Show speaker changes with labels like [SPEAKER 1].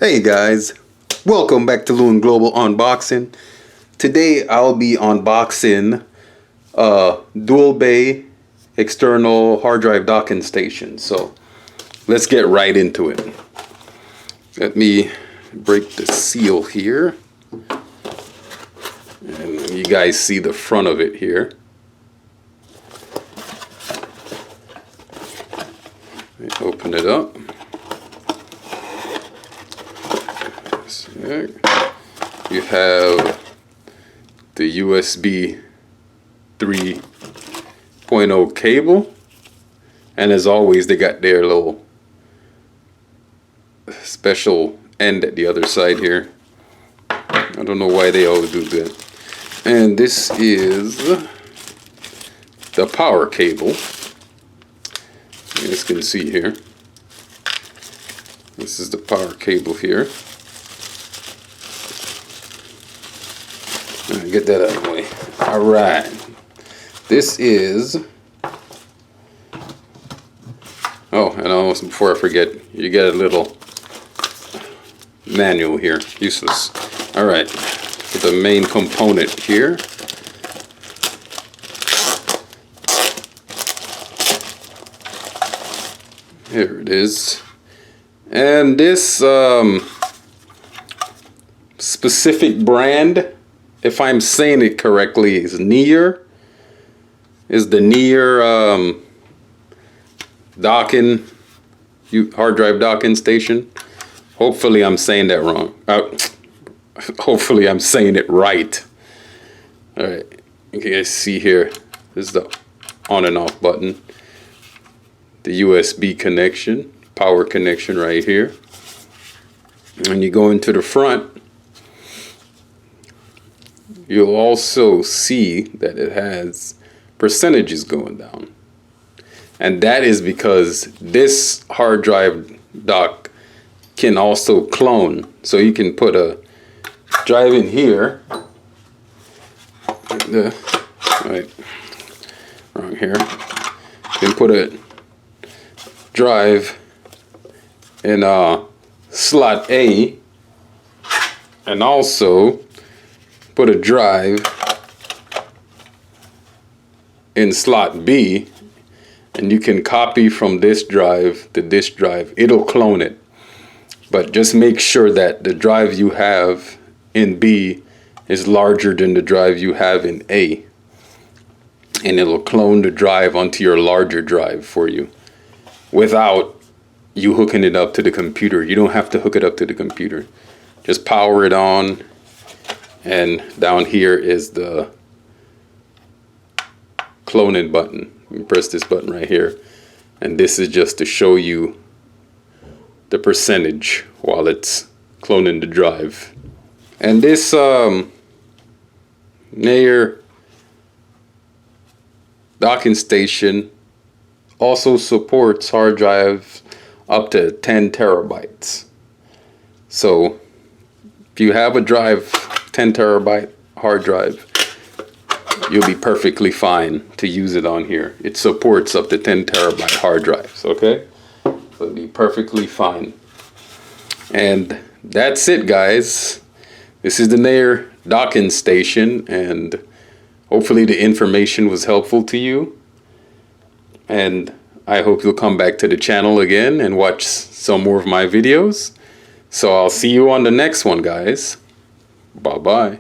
[SPEAKER 1] Hey guys, welcome back to Loon Global Unboxing. Today I'll be unboxing dual bay external hard drive docking station. So let's get right into it. Let me break the seal here. And you guys see the front of it here. Let me open it up. You have the USB 3.0 cable, and as always they got their little special end at the other side here. I don't know why they always do that. And this is the power cable. You guys can see here. This is the power cable here. Get that out of the way. Alright. This is... Oh, and almost before I forget, you get a little manual here. Useless. Alright. The main component here. Here it is. And this specific brand, if I'm saying it correctly, is Neeyer. Is the Neeyer docking, hard drive docking station. Hopefully I'm saying that wrong. Hopefully I'm saying it right. Alright, you guys see here, this is the on and off button. The USB connection, power connection right here. When you go into the front, you'll also see that it has percentages going down. And that is because this hard drive dock can also clone. So you can put a drive in here. Right, wrong here. You can put a drive in slot A, and also put a drive in slot B, and you can copy from this drive to this drive. It'll clone it, but just make sure that the drive you have in B is larger than the drive you have in A, and it'll clone the drive onto your larger drive for you without you hooking it up to the computer. You don't have to hook it up to the computer. Just power it on. And down here is the cloning button. You press this button right here. And this is just to show you the percentage while it's cloning the drive. And this Neeyer docking station also supports hard drives up to 10 terabytes. So if you have a drive, 10 terabyte hard drive, you'll be perfectly fine to use it on here. It supports up to 10 terabyte hard drives, okay? So it'll be perfectly fine. And that's it, guys. This is the Neeyer docking station, and hopefully the information was helpful to you. And I hope you'll come back to the channel again and watch some more of my videos. So I'll see you on the next one, guys. Bye-bye.